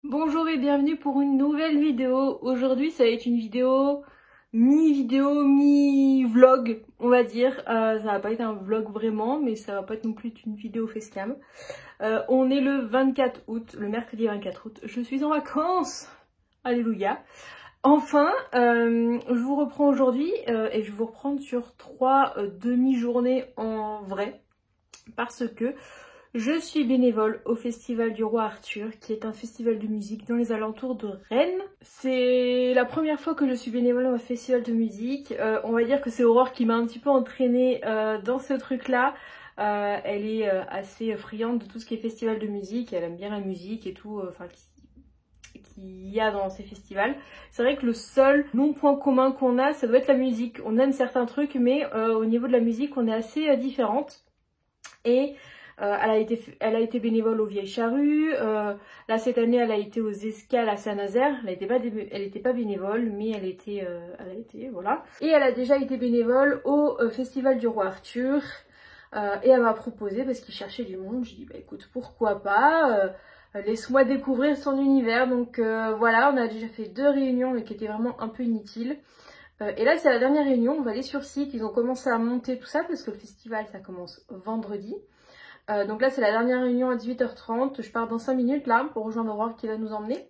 Bonjour et bienvenue pour une nouvelle vidéo. Aujourd'hui ça va être une vidéo, mi-vlog on va dire. Ça va pas être un vlog vraiment, mais ça va pas être non plus une vidéo facecam. On est le 24 août, le mercredi 24 août. Je suis en vacances. Alléluia. Enfin, je vous reprends aujourd'hui et je vais vous reprendre sur 3 demi-journées en vrai. Parce que je suis bénévole au Festival du Roi Arthur, qui est un festival de musique dans les alentours de Rennes. C'est la première fois que je suis bénévole au festival de musique. On va dire que c'est Aurore qui m'a un petit peu entraînée dans ce truc-là. Elle est assez friande de tout ce qui est festival de musique. Elle aime bien la musique et tout, qu'il y a dans ces festivals. C'est vrai que le seul non-point commun qu'on a, ça doit être la musique. On aime certains trucs, mais au niveau de la musique, on est assez différentes. Et elle a été bénévole aux Vieilles Charrues. Là cette année elle a été aux Escales à Saint-Nazaire. Elle était pas bénévole, mais elle a été voilà. Et elle a déjà été bénévole au Festival du Roi Arthur. Et elle m'a proposé, parce qu'il cherchait du monde, j'ai dit bah écoute pourquoi pas, laisse-moi découvrir son univers. Donc voilà, on a déjà fait 2 réunions mais qui étaient vraiment un peu inutiles. Et là c'est la dernière réunion, on va aller sur site. Ils ont commencé à monter tout ça parce que le festival ça commence vendredi. Donc là c'est la dernière réunion à 18h30, je pars dans 5 minutes là pour rejoindre Aurore qui va nous emmener.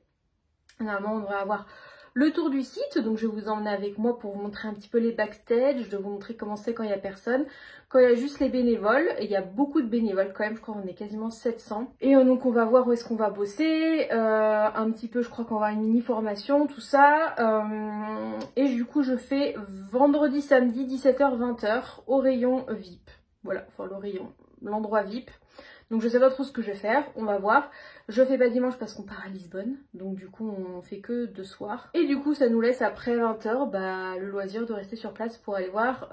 Normalement on devrait avoir le tour du site, donc je vais vous emmener avec moi pour vous montrer un petit peu les backstage, de vous montrer comment c'est quand il n'y a personne. Quand il y a juste les bénévoles, il y a beaucoup de bénévoles quand même, je crois qu'on est quasiment 700. Et donc on va voir où est-ce qu'on va bosser, un petit peu je crois qu'on va avoir une mini formation, tout ça. Et du coup je fais vendredi, samedi 17h-20h au rayon VIP. Voilà, enfin le rayon, l'endroit VIP. Donc je sais pas trop ce que je vais faire, on va voir. Je fais pas dimanche parce qu'on part à Lisbonne, donc du coup on fait que 2 soirs. Et du coup ça nous laisse après 20h le loisir de rester sur place pour aller voir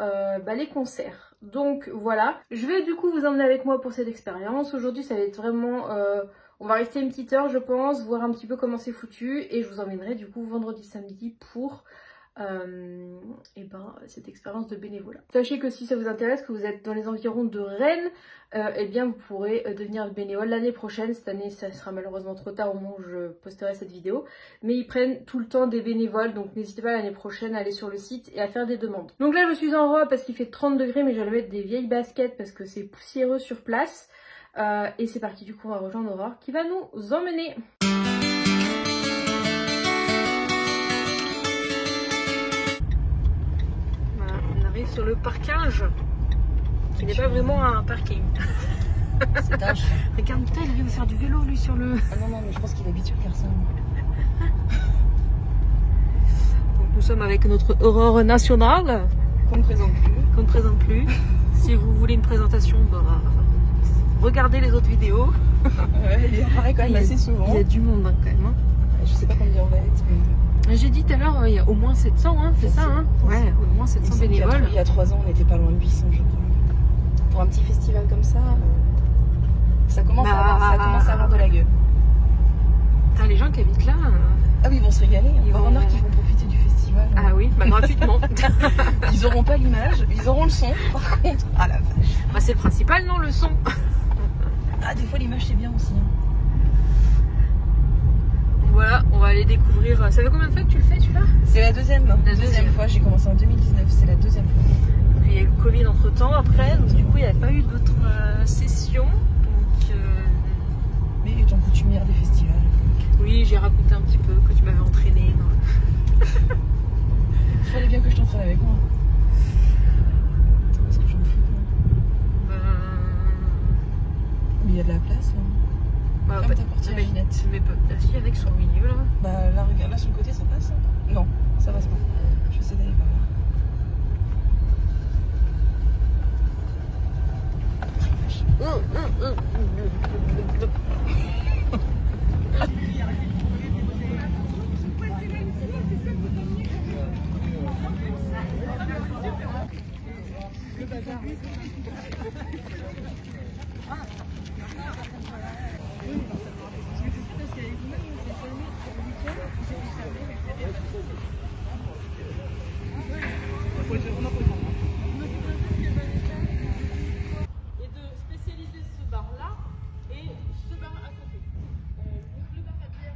les concerts. Donc voilà, je vais du coup vous emmener avec moi pour cette expérience. Aujourd'hui ça va être vraiment... on va rester une petite heure je pense, voir un petit peu comment c'est foutu. Et je vous emmènerai du coup vendredi samedi pour... cette expérience de bénévolat. Sachez que si ça vous intéresse, que vous êtes dans les environs de Rennes, eh bien vous pourrez devenir bénévole l'année prochaine. Cette année ça sera malheureusement trop tard au moment où je posterai cette vidéo, mais ils prennent tout le temps des bénévoles, donc n'hésitez pas l'année prochaine à aller sur le site et à faire des demandes. Donc là je suis en robe parce qu'il fait 30 degrés, mais j'allais mettre des vieilles baskets parce que c'est poussiéreux sur place. Et c'est parti, du coup on va rejoindre Aurore qui va nous emmener. Sur le parkage, qui n'est pas vraiment un parking. C'est dingue. Regarde, putain, il vient de faire du vélo lui sur le... Ah non, mais je pense qu'il est habitué à faire ça. Donc nous sommes avec notre Aurore nationale. Qu'on ne présente plus. Qu'on ne présente plus. Si vous voulez une présentation, regardez les autres vidéos. Ouais, il apparaît quand même assez souvent. Il y a du monde quand même. Hein. Je sais pas combien on va être, mais... J'ai dit tout à l'heure, il y a au moins 700, hein, c'est ça hein. Ouais, au moins 700 bénévoles. Il y a 3 ans, on n'était pas loin de 800, je crois. Pour un petit festival comme ça, ça commence à avoir de la gueule. T'as les gens qui habitent là. Ah oui, ils vont se régaler. Il y en a qui vont profiter du festival. Ah oui, gratuitement. Ils auront pas l'image, ils auront le son, par contre. Ah la vache. C'est le principal, non, le son. Ah, des fois l'image c'est bien aussi. Hein. Voilà, on va aller découvrir. Ça fait combien de fois que tu le fais celui-là? C'est la deuxième fois, j'ai commencé en 2019, c'est la 2e fois. Il y a eu le Covid entre temps après, donc du coup il n'y a pas eu d'autres sessions. Donc, Mais étant coutumière des festivals. Oui, j'ai raconté un petit peu que tu m'avais entraîné. Il fallait bien que je t'entraîne avec moi. Parce que je me fous. Mais il y a de la place là. Ferme ta portière, Ginette. Mais si, il y en a qui sont au milieu là. Bah là, regarde, là sur le côté ça passe. Hein. Non, ça passe pas. Je vais essayer d'aller par là. Et de spécialiser ce bar là et ce bar à côté. Donc le bar à bière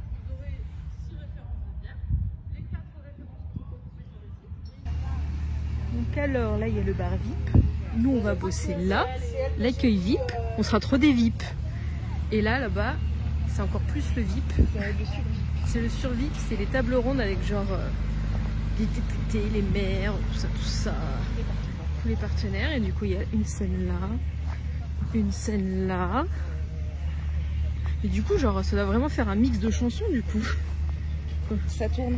Donc alors là il y a le bar VIP. Nous on va bosser là, l'accueil VIP. On sera trop des VIP. Et là là-bas c'est encore plus le VIP. C'est le sur-VIP, c'est les tables rondes avec genre les députés, les maires, tout ça, tous les partenaires. Et du coup il y a une scène là, une scène là. Et du coup genre ça doit vraiment faire un mix de chansons du coup. Ça tourne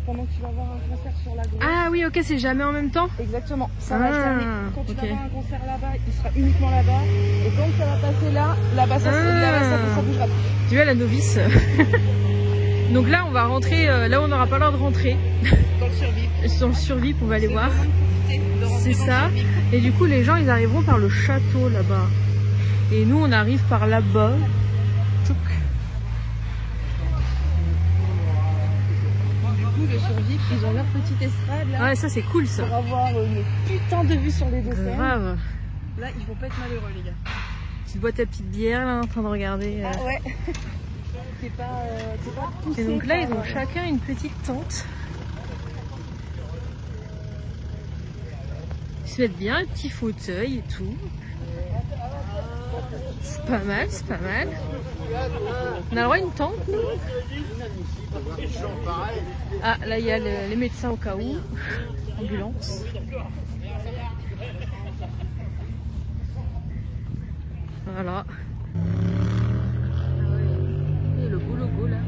pendant que tu vas voir un concert sur la gauche. Ah oui ok, c'est jamais en même temps. Exactement, ça va alterner. Quand tu vas voir un concert là-bas, il sera uniquement là-bas. Et quand ça va passer là-bas ça bougera plus. Tu vois la novice. Donc là on va rentrer, là on n'aura pas l'heure de rentrer. Dans le sur-VIP. Dans le sur-VIP on va aller voir. C'est ça. Et du coup les gens ils arriveront par le château là-bas. Et nous on arrive par là-bas. Le sur-VIP, ils ont leur petite estrade là. Ouais, ça c'est cool ça. Pour avoir une putain de vue sur les deux scènes. Grave. Là, ils vont pas être malheureux, les gars. Tu bois ta petite bière là en train de regarder. Ah ouais. T'es pas poussé. Et donc là, ils ont chacun une petite tente. Ils se mettent bien, un petit fauteuil et tout. C'est pas mal, c'est pas mal. On a le droit à une tente, nous. Ah, là, il y a les médecins au cas où. Ambulance. Voilà. Et le beau logo, là.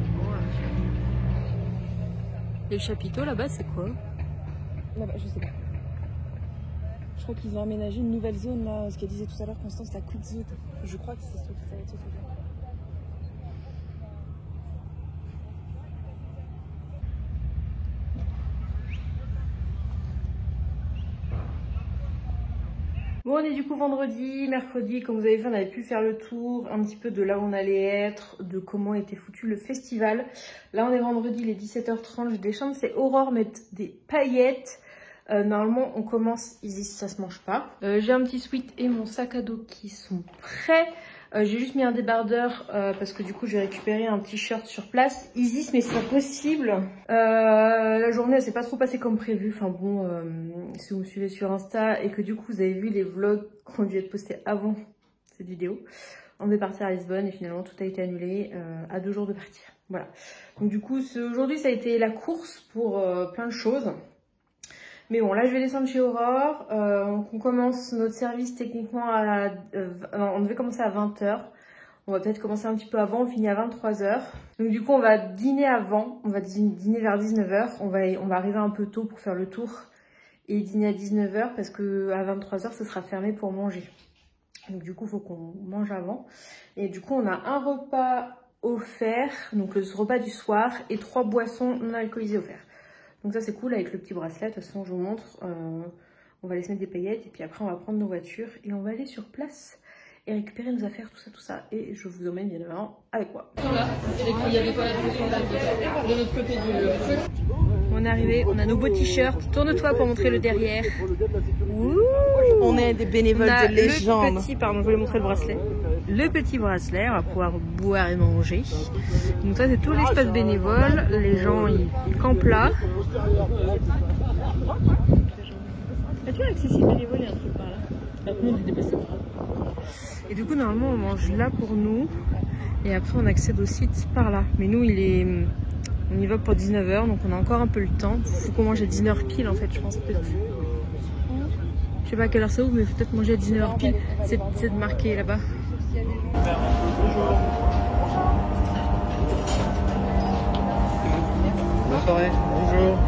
Et le chapiteau, là-bas, c'est quoi? Là-bas, je sais pas. Je crois qu'ils ont aménagé une nouvelle zone, là. Ce qu'elle disait tout à l'heure, Constance, la cuisine. Je crois que c'est ce truc, ça va être ce truc-là. Bon, on est du coup vendredi, mercredi, comme vous avez vu, on avait pu faire le tour un petit peu de là où on allait être, de comment était foutu le festival. Là, on est vendredi, il est 17h30, je déchante, c'est Aurore mettre des paillettes. Normalement, on commence easy, ça se mange pas. J'ai un petit sweat et mon sac à dos qui sont prêts. J'ai juste mis un débardeur parce que du coup j'ai récupéré un t-shirt sur place. Isis, mais c'est pas possible. La journée elle s'est pas trop passée comme prévu. Enfin bon, si vous me suivez sur Insta et que du coup vous avez vu les vlogs qui ont dû être postés avant cette vidéo, on devait partir à Lisbonne et finalement tout a été annulé à 2 jours de partir. Voilà. Donc du coup aujourd'hui ça a été la course pour plein de choses. Mais bon, là, je vais descendre chez Aurore. On commence notre service techniquement à... on devait commencer à 20h. On va peut-être commencer un petit peu avant. On finit à 23h. Donc du coup, on va dîner avant. On va dîner vers 19h. On va arriver un peu tôt pour faire le tour. Et dîner à 19h parce qu'à 23h, ce sera fermé pour manger. Donc du coup, il faut qu'on mange avant. Et du coup, on a un repas offert. Donc le repas du soir. Et 3 boissons non alcoolisées offertes. Donc ça c'est cool avec le petit bracelet, de toute façon je vous montre, on va aller se mettre des paillettes et puis après on va prendre nos voitures et on va aller sur place et récupérer nos affaires, tout ça et je vous emmène bien évidemment avec moi. On est arrivé, on a nos beaux t-shirts, tourne-toi pour montrer le derrière. Ouh, on est des bénévoles de légende. Pardon, je voulais montrer le bracelet. Le petit bracelet, on va pouvoir boire et manger. Donc ça c'est tout l'espace bénévole, les gens ils campent là. As-tu accessible bénévole, il y a un truc par là. Par contre, on est dépassé. Et du coup normalement on mange là pour nous et après on accède au site par là. Mais nous on y va pour 19h donc on a encore un peu le temps. Faut qu'on mange à 19h pile en fait je pense peut-être. Je sais pas à quelle heure ça ouvre mais faut peut-être manger à 19h pile. C'est marqué là-bas. Bonjour. Bonne soirée. Bonjour.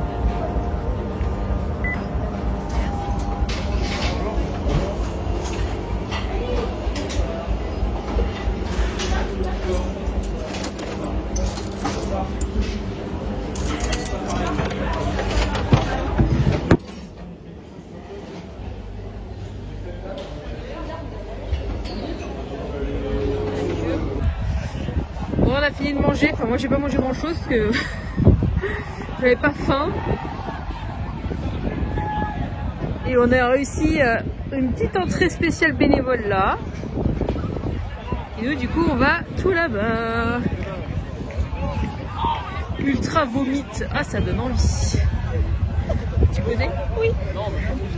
Bon, on a fini de manger, enfin moi j'ai pas mangé grand chose parce que j'avais pas faim. Et on a réussi une petite entrée spéciale bénévole là. Et nous du coup on va tout là-bas. Ultra vomite, ah ça donne envie. Tu connais? Oui.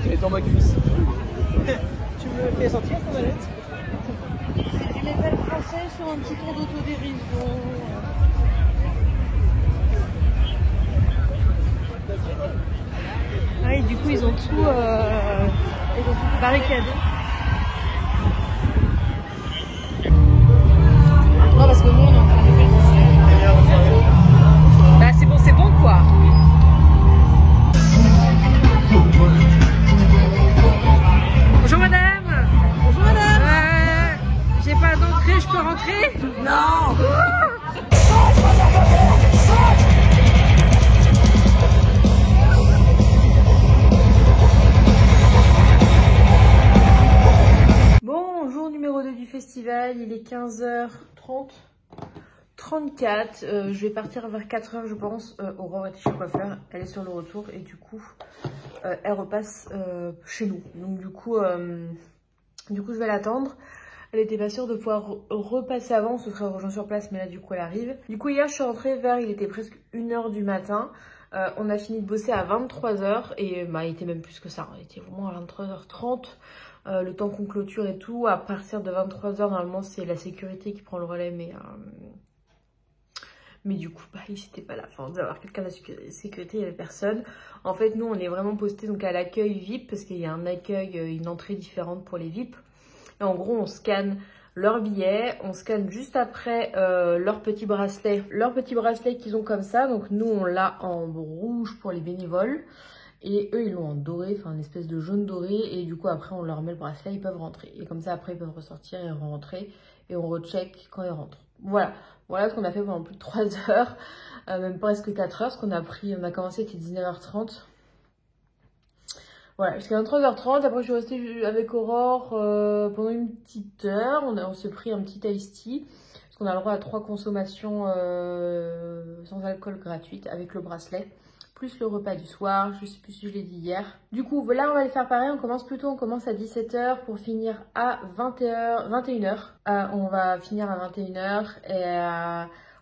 Elle est dans ma cuisse. Tu me fais sortir ton mallette? C'est du métal français sur un petit tour d'autodérision. Ah et du coup ils ont tout barricadé. Non, parce que nous, on est en train de faire. Bah c'est bon quoi. Bonjour madame. Bonjour madame. J'ai pas d'entrée, je peux rentrer? Non. Bon, jour numéro 2 du festival, il est 15h30. 34, je vais partir vers 4h je pense. Aurore est chez le coiffeur, elle est sur le retour et du coup elle repasse chez nous. Donc du coup je vais l'attendre. Elle était pas sûre de pouvoir repasser avant, on se serait rejoint sur place mais là du coup elle arrive. Du coup hier je suis rentrée il était presque 1h du matin. On a fini de bosser à 23h et il était même plus que ça, il était vraiment à 23h30. Le temps qu'on clôture et tout, à partir de 23h normalement c'est la sécurité qui prend le relais mais du coup pareil c'était pas la fin d'avoir quelqu'un de la sécurité, il n'y avait personne. En fait nous on est vraiment posté donc à l'accueil VIP parce qu'il y a un accueil, une entrée différente pour les VIP. Et en gros on scanne leur billet, on scanne juste après leur petit bracelet qu'ils ont comme ça. Donc nous on l'a en rouge pour les bénévoles. Et eux ils l'ont en doré, enfin une espèce de jaune doré. Et du coup après on leur met le bracelet, ils peuvent rentrer. Et comme ça après ils peuvent ressortir et rentrer. Et on recheck quand ils rentrent. Voilà ce qu'on a fait pendant plus de 3 heures. Même presque 4 heures. Ce qu'on a pris, on a commencé, c'était 19h30. Voilà, jusqu'à 23h30. Après je suis restée avec Aurore pendant une petite heure. On s'est pris un petit iced tea. Parce qu'on a le droit à 3 consommations sans alcool gratuites avec le bracelet. Plus le repas du soir, je sais plus si je l'ai dit hier. Du coup, là, on va les faire pareil. On commence à 17h pour finir à 21h. On va finir à 21h et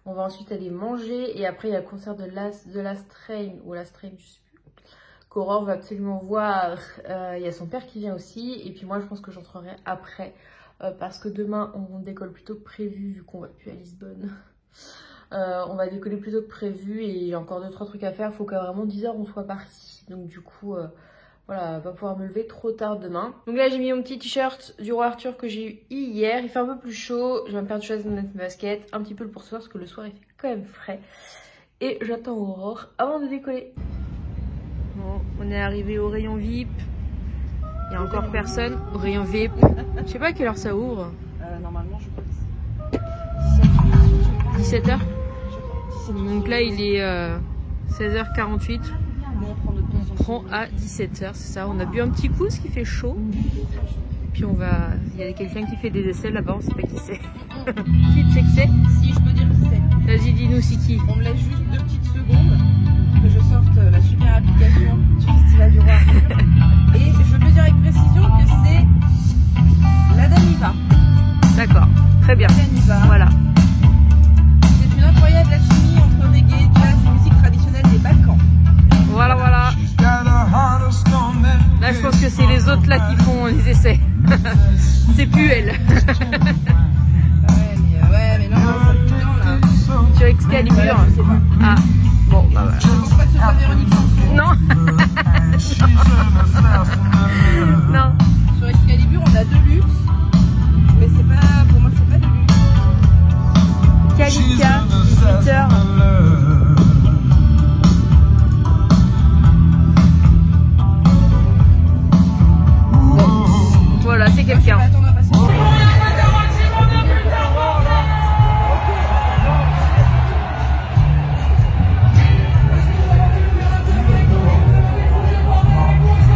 on va ensuite aller manger. Et après, il y a le concert de Last Train, ou Last Train, je sais plus. Qu'Aurore va absolument voir. Il y a son père qui vient aussi. Et puis moi, je pense que j'entrerai après. Parce que demain, on décolle plus tôt que prévu, vu qu'on va plus à Lisbonne. On va décoller plus tôt que prévu et il y a encore 2-3 trucs à faire. Il faut qu'à vraiment 10h on soit parti. Donc du coup, voilà, pas pouvoir me lever trop tard demain. Donc là j'ai mis mon petit t-shirt du Roi Arthur que j'ai eu hier. Il fait un peu plus chaud. Je vais me faire choisir mes baskets. Un petit peu pour ce soir parce que le soir il fait quand même frais. Et j'attends Aurore avant de décoller. Bon, on est arrivé au rayon VIP. Il y a encore personne au rayon VIP. Je sais pas à quelle heure ça ouvre. Normalement, je crois que c'est 17h. Donc là il est 16h48. On prend à 17h, c'est ça. On a bu un petit coup, ce qui fait chaud. Puis on va... Il y a quelqu'un qui fait des essais là-bas, on sait pas qui c'est. Qui tu sais que c'est? Si, je peux dire qui c'est. Vas-y, dis-nous c'est qui. On me laisse juste 2 petites secondes que je sorte la super application du Festival du Roi Arthur. Et je peux dire avec précision que c'est la Daniva. D'accord, très bien. Daniva. Voilà. C'est une incroyable alchimie entre reggae, jazz et musique traditionnelle des Balkans. Voilà, voilà. Là, je pense que c'est les autres là qui font les essais. C'est plus elle. Ouais, mais non, ça me fout dedans, là. Sur Excalibur. Voilà, je sais pas. Ah, bon, bah voilà. Je pense pas que ce soit Véronique Sanson. Non. Non. Sur Excalibur, on a Deluxe. Mais c'est pas, pour moi, c'est pas Deluxe. Kalika, 18h. Voilà, c'est quelqu'un.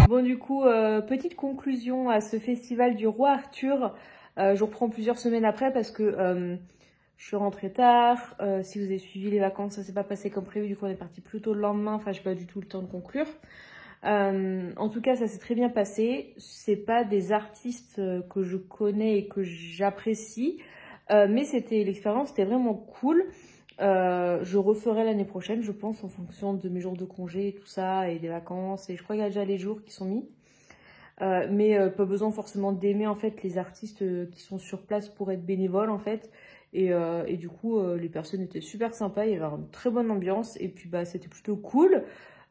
Bon du coup, petite conclusion à ce festival du Roi Arthur. Je reprends plusieurs semaines après parce que je suis rentrée tard. Si vous avez suivi les vacances, ça s'est pas passé comme prévu. Du coup, on est parti plus tôt le lendemain. Enfin, j'ai pas du tout le temps de conclure. En tout cas, ça s'est très bien passé. C'est pas des artistes que je connais et que j'apprécie, mais l'expérience était vraiment cool. Je referai l'année prochaine, je pense, en fonction de mes jours de congé et tout ça, et des vacances. Et je crois qu'il y a déjà les jours qui sont mis. Mais pas besoin forcément d'aimer en fait les artistes qui sont sur place pour être bénévoles en fait. Et du coup, les personnes étaient super sympas, il y avait une très bonne ambiance. Et puis bah c'était plutôt cool.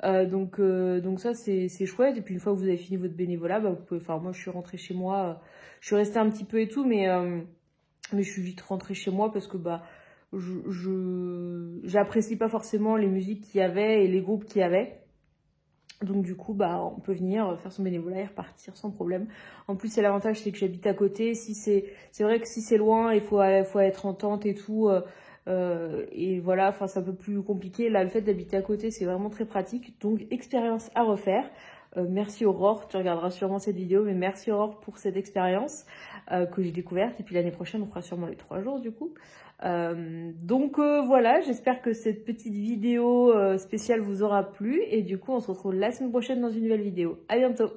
Donc ça c'est chouette. Et puis une fois que vous avez fini votre bénévolat, bah, vous pouvez. Enfin moi je suis rentrée chez moi. Je suis restée un petit peu et tout, mais je suis vite rentrée chez moi parce que bah j'apprécie pas forcément les musiques qu'il y avait et les groupes qu'il y avait. Donc du coup, bah, on peut venir faire son bénévolat et repartir sans problème. En plus, c'est l'avantage, c'est que j'habite à côté. Si c'est vrai que si c'est loin, il faut être en tente et tout. Et voilà, enfin, c'est un peu plus compliqué. Là, le fait d'habiter à côté, c'est vraiment très pratique. Donc, expérience à refaire. Merci Aurore, tu regarderas sûrement cette vidéo, mais merci Aurore pour cette expérience que j'ai découverte. Et puis l'année prochaine, on fera sûrement les 3 jours du coup. Voilà, j'espère que cette petite vidéo spéciale vous aura plu. Et du coup, on se retrouve la semaine prochaine dans une nouvelle vidéo. À bientôt!